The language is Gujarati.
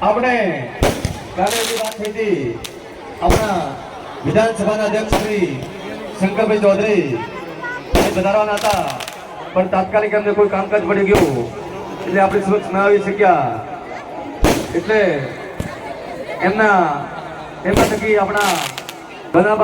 આપણે કાલે એવી વાત થઈ હતી આપણા વિધાનસભાના અધ્યક્ષ શ્રી શંકરભાઈ ચૌધરી વધારવાના હતા, પણ તાત્કાલિક એમને કોઈ કામકાજ પડી ગયું એટલે આપણે સમક્ષ ના આવી શક્યા. એટલે એમના થકી આપણા ઘણા